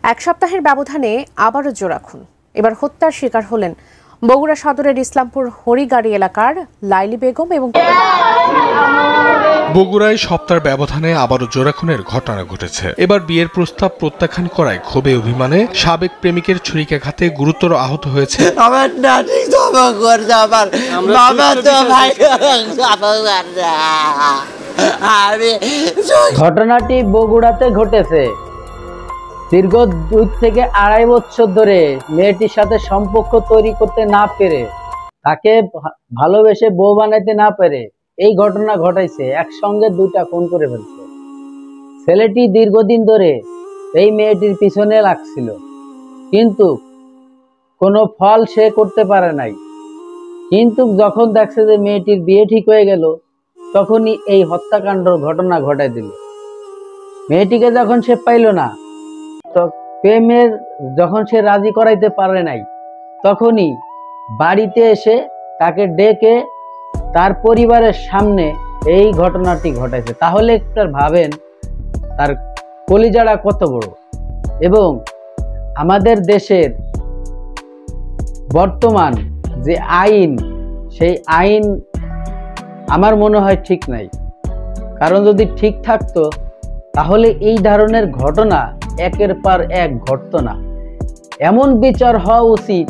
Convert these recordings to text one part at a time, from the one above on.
এক সপ্তাহের ব্যবধানে আবারও জোড়া খুন। এবার হত্যার শিকার হলেন বগুড়া সদরের ইসলামপুর হরিগাড়ি এলাকার লাইলি বেগম এবং বগুড়ায় সপ্তাহের ব্যবধানে আবারও জোড়া খুনের ঘটনা ঘটেছে। এবার বিয়ের প্রস্তাব প্রত্যাখ্যান করায় ক্ষোভে অভিমানে সাবেক প্রেমিকের ছুরিকাঘাতে গুরুতর আহত হয়েছে। ঘটনাটি বগুড়াতে ঘটেছে। দীর্ঘ 2 থেকে 2.5 বছর ধরে মেয়েটির সাথে সম্পর্ক তৈরি করতে না পেরে, তাকে ভালোবেসে বউ বানাইতে না পেরে এই ঘটনা ঘটাইছে। একসঙ্গে 2টা খুন করে ফেলছে। ছেলেটি দীর্ঘদিন ধরে এই মেয়েটির পিছনে লাগছিল, কিন্তু কোনো ফল সে করতে পারে নাই। কিন্তু যখন দেখছে যে মেয়েটির বিয়ে ঠিক হয়ে গেল, তখনই এই হত্যাকাণ্ড ঘটনা ঘটাই দিল। মেয়েটিকে যখন সে পাইল না, তো প্রেমের যখন সে রাজি করাইতে পারে নাই, তখনই বাড়িতে এসে তাকে ডেকে তার পরিবারের সামনে এই ঘটনাটি ঘটাইছে। তাহলে একটু ভাবেন তার কলিজাটা কত বড়। এবং আমাদের দেশের বর্তমান যে আইন, সেই আইন আমার মনে হয় ঠিক নাই। কারণ যদি ঠিক থাকতো তাহলে এই ধরনের ঘটনা একের পর এক ঘটতো না। এমন বিচার হওয়া উচিত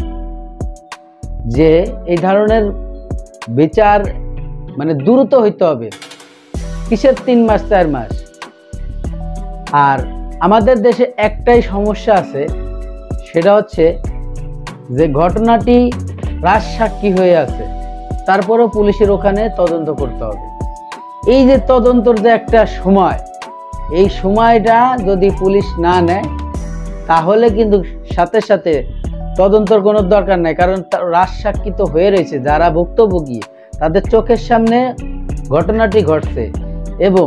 যে এই ধরনের বিচার মানে দ্রুত হইতে হবে। কিসের 3 মাস 4 মাস? আর আমাদের দেশে একটাই সমস্যা আছে, সেটা হচ্ছে যে ঘটনাটি রাজসাক্ষী হয়ে আছে, তারপরেও পুলিশের ওখানে তদন্ত করতে হবে। এই যে তদন্তর যে একটা সময়, এই সময়টা যদি পুলিশ না নেয় তাহলে কিন্তু সাথে সাথে তদন্তর কোনো দরকার নাই। কারণ রাজসাক্ষী তো হয়ে রয়েছে, যারা ভুক্তভোগী তাদের চোখের সামনে ঘটনাটি ঘটছে এবং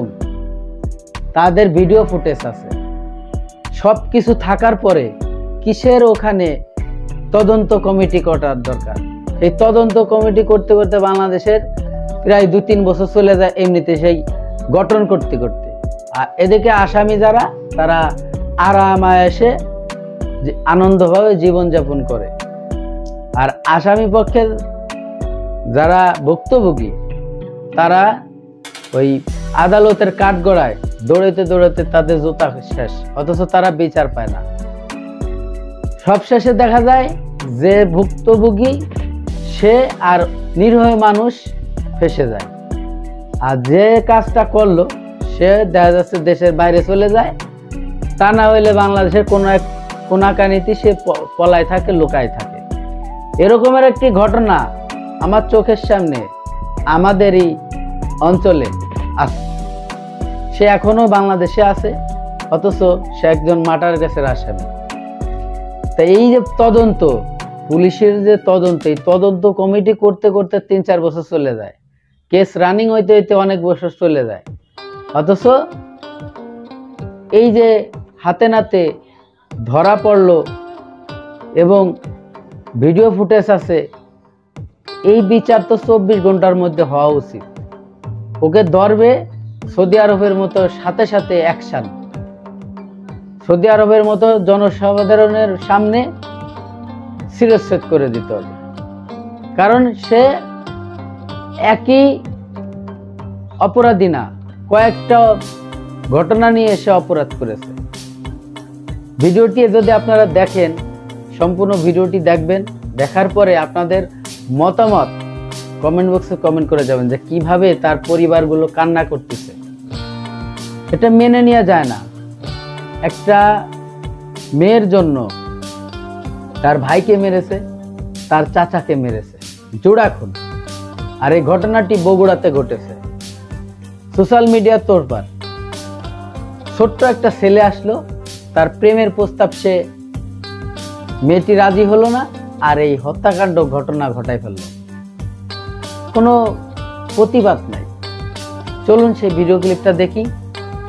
তাদের ভিডিও ফুটেজ আছে। সব কিছু থাকার পরে কিসের ওখানে তদন্ত কমিটি করার দরকার? এই তদন্ত কমিটি করতে করতে বাংলাদেশের প্রায় 2-3 বছর চলে যায় এমনিতে সেই গঠন করতে করতে। আর এদিকে আসামি যারা, তারা আরামায়েশে আনন্দভাবে জীবনযাপন করে। আর আসামি পক্ষের যারা ভুক্তভোগী, তারা ওই আদালতের কাঠগড়ায় দৌড়াতে দৌড়াতে তাদের জুতা শেষ, অথচ তারা বিচার পায় না। সব শেষে দেখা যায় যে ভুক্তভোগী সে আর নিরীহ মানুষ ফেঁসে যায়। আর যে কাজটা করলো সে দেখা যাচ্ছে দেশের বাইরে চলে যায়, তা না হইলে বাংলাদেশের কোনো এক কোনাকানিতে সে পলায় থাকে, লুকায় থাকে। এরকমের একটি ঘটনা আমার চোখের সামনে আমাদেরই অঞ্চলে আছে। সে এখনো বাংলাদেশে আছে, অথচ সে একজন মার্ডার কেসের আসামি। তাই এই যে তদন্ত, পুলিশের যে তদন্ত, এই তদন্ত কমিটি করতে করতে 3-4 বছর চলে যায়। কেস রানিং হইতে হইতে অনেক বছর চলে যায়। অথচ এই যে হাতে নাতে ধরা পড়লো এবং ভিডিও ফুটেজ আছে, এই বিচার তো 24 ঘন্টার মধ্যে হওয়া উচিত। ওকে ধরবে, সৌদি আরবের মতো সাথে সাথে অ্যাকশন, সৌদি আরবের মতো জনসাধারণের সামনে শিরচ্ছেদ করে দিতে হবে। কারণ সে একই অপরাধী না, কয়েকটা ঘটনা নিয়ে সে অপরাধ করেছে। ভিডিওটি যদি আপনারা দেখেন, সম্পূর্ণ ভিডিওটি দেখবেন, দেখার পরে আপনাদের মতামত কমেন্ট বক্সে কমেন্ট করে যাবেন যে কিভাবে তার পরিবারগুলো কান্না করতেছে। এটা মেনে নেওয়া যায় না। একটা মেয়ের জন্য তার ভাইকে মেরেছে, তার চাচাকে মেরেছে, জোড়া খুন। আর এই ঘটনাটি বগুড়াতে ঘটেছে। সোশ্যাল মিডিয়া তোড়পাড়। ছোট্ট একটা ছেলে আসলো, তার প্রেমের প্রস্তাব, সে মেয়েটি রাজি হলো না, আর এই হত্যাকাণ্ড ঘটনা ঘটাই ফেললো। কোনো প্রতিবাদ নাই। চলুন সেই ভিডিও ক্লিপটা দেখি।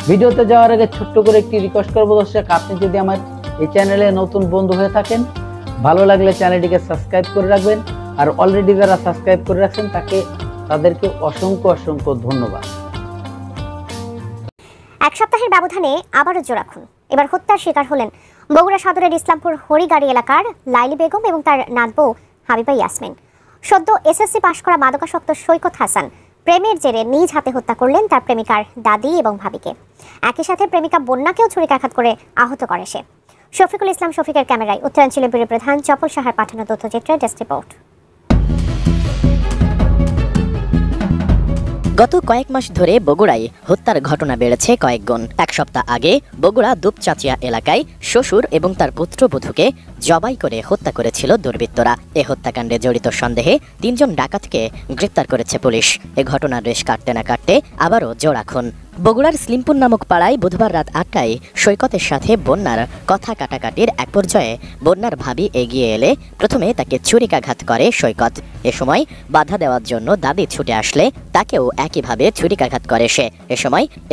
ভিডিওতে যাওয়ার আগে ছোট্ট করে একটি রিকোয়েস্ট করবো দর্শক, আপনি যদি আমার এই চ্যানেলে নতুন বন্ধু হয়ে থাকেন, ভালো লাগলে চ্যানেলটিকে সাবস্ক্রাইব করে রাখবেন। আর অলরেডি যারা সাবস্ক্রাইব করে রাখছেন তাদেরকে অসংখ্য অসংখ্য ধন্যবাদ। এক সপ্তাহের ব্যবধানে আবারও জোড়া খুন। এবার হত্যার শিকার হলেন বগুড়া সদরের ইসলামপুর হরিগাড়ি এলাকার লাইলি বেগম এবং তার নাত বউ হাবিবা ইয়াসমিন। সদ্য এসএসসি পাশ করা মাদকাসক্ত সৈকত হাসান প্রেমের জেরে নিজ হাতে হত্যা করলেন তার প্রেমিকার দাদি এবং ভাবিকে। একই সাথে প্রেমিকা বন্যাকেও ছুরিকাঘাত করে আহত করে সে। শফিকুল ইসলাম শফিকের ক্যামেরায় উত্তরাঞ্চলের ব্যুরো প্রধান চপল সাহার পাঠানো তথ্যচিত্রে ডেস্ক রিপোর্ট। গত কয়েক মাস ধরে বগুড়ায় হত্যার ঘটনা বেড়েছে কয়েক গুণ। এক সপ্তাহ আগে বগুড়া দুপচাচিয়া এলাকায় শ্বশুর এবং তার পুত্রবধূকে জবাই করে হত্যা করেছিল দুর্বৃত্তরা। এ হত্যাকাণ্ডে জড়িত সন্দেহে ৩ জন ডাকাতকে গ্রেপ্তার করেছে পুলিশ। এ ঘটনার রেশ কাটতে না কাটতে আবারও জোড়া খুন। বগুড়ার স্লিমপুর নামক পাড়ায় বুধবার রাত ৮টায় সৈকতের সাথে বন্যার কথা কাটাকাটির এক পর্যায়ে বন্যার ভাবি এগিয়ে এলে প্রথমে তাকে ছুরিকাঘাত করে সৈকত। এ সময় বাধা দেওয়ার জন্য দাদি ছুটে আসলে তাকেও একইভাবে ছুরিকাঘাত করে সে।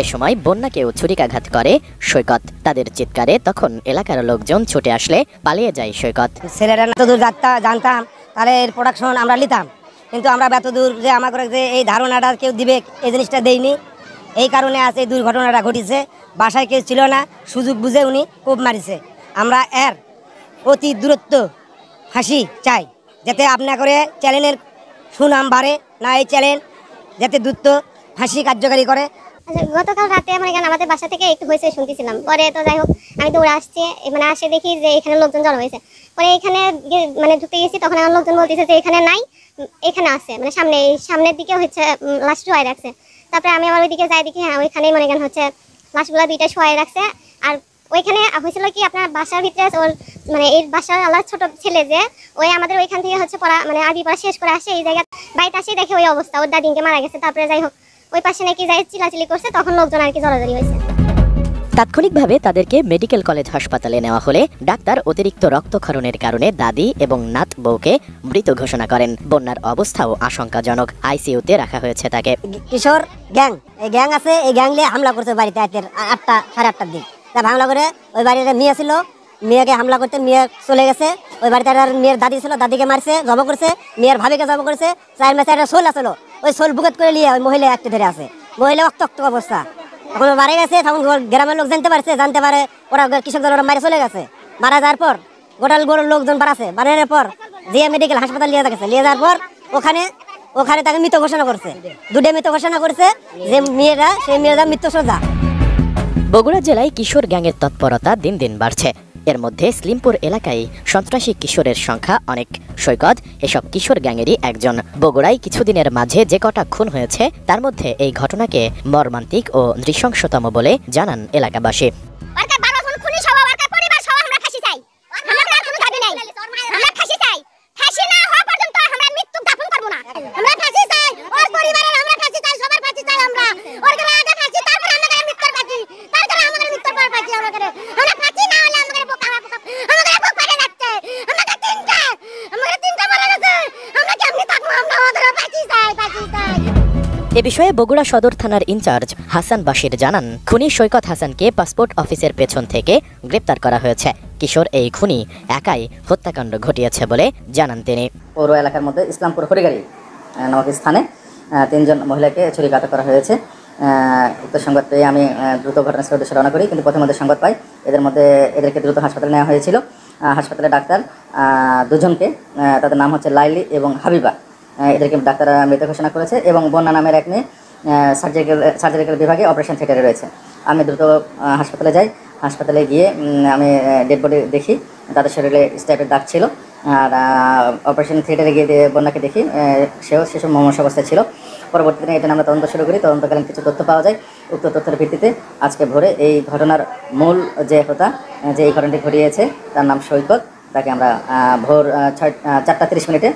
এ সময় বন্যাকেও ছুরিকাঘাত করে সৈকত। তাদের চিৎকারে তখন এলাকার লোকজন ছুটে আসলে পালিয়ে যায় সৈকত। ছেলেরা যতদূর জানতাম তাহলে এর প্রোডাকশন আমরা নিতাম, কিন্তু আমরা এতদূর যে আমাকে যে এই ধারণাটা কেউ দিবে এই জিনিসটা দেয়নি। এই কারণে আজ এই দুর্ঘটনাটা ঘটেছে। বাসায় কেউ ছিল না, সুযোগ বুঝে উনি কোপ মারিছে। আমরা এর অতি দূরত্ব ফাঁসি চাই, যাতে আপনা করে চ্যানেলের সুনাম বাড়ে না, এই চ্যানেল যাতে দ্রুত ফাঁসি কার্যকারী করে। গতকাল রাতে আমাদের বাসা থেকে একটু হয়েছে শুনতেছিলাম, পরে তো যাই হোক আমি তো ওরা আসছে, আসে দেখি যে এখানে লোকজন জড়ো হয়েছে। পরে এখানে ঢুকতে গেছি, তখন আমার লোকজন বলতেছে যে এখানে নাই, এখানে আছে, সামনের দিকে হচ্ছে লাশ শোয়াই রাখছে। তারপরে আমি আমার ওইদিকে যাই, দেখি হ্যাঁ ওইখানেই হচ্ছে লাশগুলো 2টা শোয়াই রাখছে। আর ওইখানে হয়েছিল কি আপনার বাসার ভিতরে ওর এই বাসার আলাদা ছোট ছেলে যে ওই আমাদের ওইখান থেকে হচ্ছে পড়া আরবি পড়া শেষ করে আসে, এই জায়গা বাড়িতে আসে দেখে ওই অবস্থা, ওর দাদিকে মারা গেছে। তারপরে যাই হোক ওই পাশে নাকি যাই চিলাচিলি করছে, তখন লোকজন আর কি জড়াজড়ি হয়েছে। তাৎক্ষণিকভাবে তাদেরকে মেডিকেল কলেজ হাসপাতালে নেওয়া হলে ডাক্তার অতিরিক্ত রক্তক্ষরণের কারণে দাদি এবং নাত বউকে মৃত ঘোষণা করেন। বন্যার অবস্থাও আশঙ্কাজনক, আইসিইউতে রাখা হয়েছে তাকে। কিশোর গ্যাং, এই গ্যাং আছে, এই গ্যাং নিয়ে হামলা করছে বাড়িতে 8টা সাড়ে 8টার দিক। তা হামলা করে ওই বাড়িতে মেয়ে ছিল, মেয়েকে হামলা করতে মেয়ে চলে গেছে। ওই বাড়িতে মেয়ের দাদি ছিল, দাদিকে মারছে, জব করছে, মেয়ের ভাবিকে জব করছে। 4 মাসে একটা শোল আসলো, ওই শোল বুকেট করে নিয়ে ওই মহিলা একটা ধরে আছে, মহিলা অক্ত অবস্থা। তখন বাড়ি গেছে, তখন গ্রামের লোক জানতে পারে ওরা কৃষকদের ওরা মারে চলে গেছে। মারা যাওয়ার পর গোটাল গরুর লোকজন বাড়াছে, বাড়ানোর পর জিয়া মেডিকেল হাসপাতাল নিয়ে গেছে। নিয়ে যাওয়ার পর ওখানে তাকে মৃত ঘোষণা করছে, 2টা মৃত ঘোষণা করছে। যে মেয়েরা, সেই মেয়েরা মৃত্যু সোজা। বগুড়া জেলায় কিশোর গ্যাংয়ের তৎপরতা দিন দিন বাড়ছে। এর মধ্যে স্লিমপুর এলাকায় সন্ত্রাসী কিশোরের সংখ্যা অনেক। সৈকত এসব কিশোর গ্যাংয়েরই একজন। বগুড়ায় কিছুদিনের মাঝে যে কটা খুন হয়েছে তার মধ্যে এই ঘটনাকে মর্মান্তিক ও নৃশংসতম বলে জানান এলাকাবাসী। এ বিষয়ে বগুড়া সদর থানার ইনচার্জ হাসান বাশির জানান, খুনি সৈকত হাসানকে পাসপোর্ট অফিসের পেছন থেকে গ্রেপ্তার করা হয়েছে। কিশোর এই খুনি একাই হত্যাকাণ্ড ঘটিয়েছে বলে জানান তিনি। পৌর এলাকার মধ্যে ইসলামপুর হরিগাড়ি নামক স্থানে 3 জন মহিলাকে ছুরিকাঘাত করা হয়েছে। উক্ত সংবাদ পেয়ে আমি দ্রুত ঘটনাস্থলে উদ্দেশ্যে রওনা করি, কিন্তু প্রথমে সংবাদ পাই এদেরকে দ্রুত হাসপাতালে নেওয়া হয়েছিল। হাসপাতালে ডাক্তার 2 জনকে, তাদের নাম হচ্ছে লাইলি এবং হাবিবা, এদেরকে ডাক্তার মৃত ঘোষণা করেছে এবং বন্যা নামের এক মেয়ে সার্জিক্যাল বিভাগে অপারেশন থিয়েটারে রয়েছে। আমি দ্রুত হাসপাতালে যাই। হাসপাতালে গিয়ে আমি ডেড বডি দেখি, তাদের শরীরে স্ট্যাপের দাগ ছিল। আর অপারেশন থিয়েটারে গিয়ে বন্যাকে দেখি, সেও শিশু মমস অবস্থায় ছিল। পরবর্তীতে এটা আমরা তদন্ত শুরু করি। তদন্তকালীন কিছু তথ্য পাওয়া যায়। উক্ত তথ্যের ভিত্তিতে আজকে ভোরে এই ঘটনার মূল যে হোতা, যে এই ঘটনাটি ঘটিয়েছে, তার নাম সৈকত, তাকে আমরা ভোর 4টা 30 মিনিটে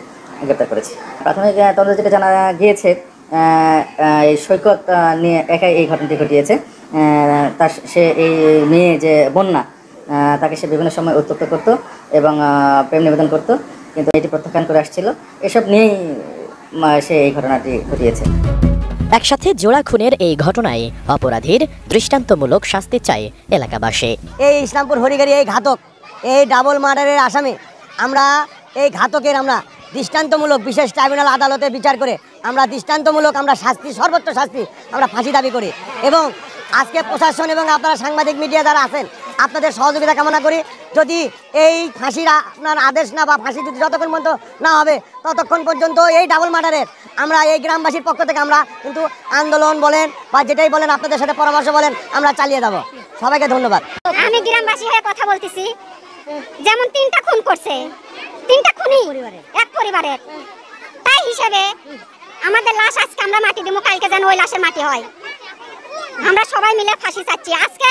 গ্রেপ্তার করেছি। প্রাথমিক তদন্ত যেটা জানা গিয়েছে, এই সৈকত নিয়ে একাই এই ঘটনাটি ঘটিয়েছে। সে এই মেয়ে যে বন্যা, তাকে সে বিভিন্ন সময় উত্তপ্ত করতো এবং প্রেম নিবেদন করতো, কিন্তু এটি প্রত্যাখ্যান করে আসছিল। এসব নিয়েই সে এই ঘটনাটি ঘটিয়েছে। একসাথে জোড়া খুনের এই ঘটনায় অপরাধীর দৃষ্টান্তমূলক শাস্তি চায় এলাকাবাসী। এই ইসলামপুর হরিগাড়ি এই ঘাতক, এই ডাবল মার্ডারের আসামি, আমরা এই ঘাতকের আমরা দৃষ্টান্তমূলক বিশেষ ট্রাইব্যুনাল আদালতে বিচার করে আমরা দৃষ্টান্তমূলক শাস্তি, সর্বোচ্চ শাস্তি আমরা ফাঁসি দাবি করি। এবং আজকে প্রশাসন এবং আপনারা সাংবাদিক মিডিয়া যারা আছেন, আপনাদের সহযোগিতা কামনা করি। যদি এই ফাঁসির আপনার আদেশ না বা ফাঁসি যদি যতক্ষণ পর্যন্ত না হবে ততক্ষণ পর্যন্ত এই ডাবল মার্ডারের আমরা এই গ্রামবাসীর পক্ষ থেকে আমরা কিন্তু আন্দোলন বলেন বা যেটাই বলেন আপনাদের সাথে পরামর্শ বলেন আমরা চালিয়ে যাব। সবাইকে ধন্যবাদ। আমি গ্রামবাসী হয়ে কথা বলতেছি, যেমন 3টা খুন করছে, 3টা খুনি এক পরিবারের, তাই হিসেবে আমাদের লাশ আজকে আমরা মাটি দেবো, কালকে যেন ওই লাশের মাটি হয়। আমরা সবাই মিলে ফাঁসি চাচ্ছি। আজকে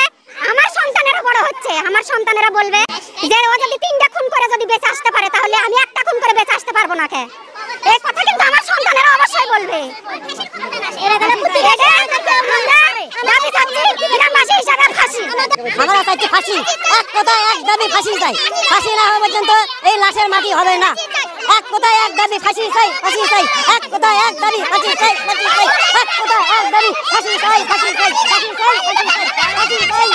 আমার সন্তানেরা বড় হচ্ছে, আমার সন্তানেরা বলবে যে ও যদি 3টা খুন করে যদি বেঁচে আসতে পারে তাহলে আমি একটা খুন করে বেঁচে আসতে পারবো না। এই কথা কিন্তু আমার সন্তানেরা অবশ্যই বলবে। আমরা চাইছি ফাঁসি, এক কথায় এক দাবি ফাঁসি চাই। ফাঁসি না হওয়া পর্যন্ত এই লাশের মাটি হবে না। এক কথায় এক দাবি ফাঁসি চাই, ফাঁসি চাই। এক কথায় এক দাবি ফাঁসি চাই, ফাঁসি চাই। এক কথায় এক দাবি ফাঁসি চাই, ফাঁসি চাই, ফাঁসি চাই, ফাঁসি চাই, ফাঁসি চাই।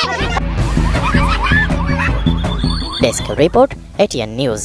Desk report, ATN news.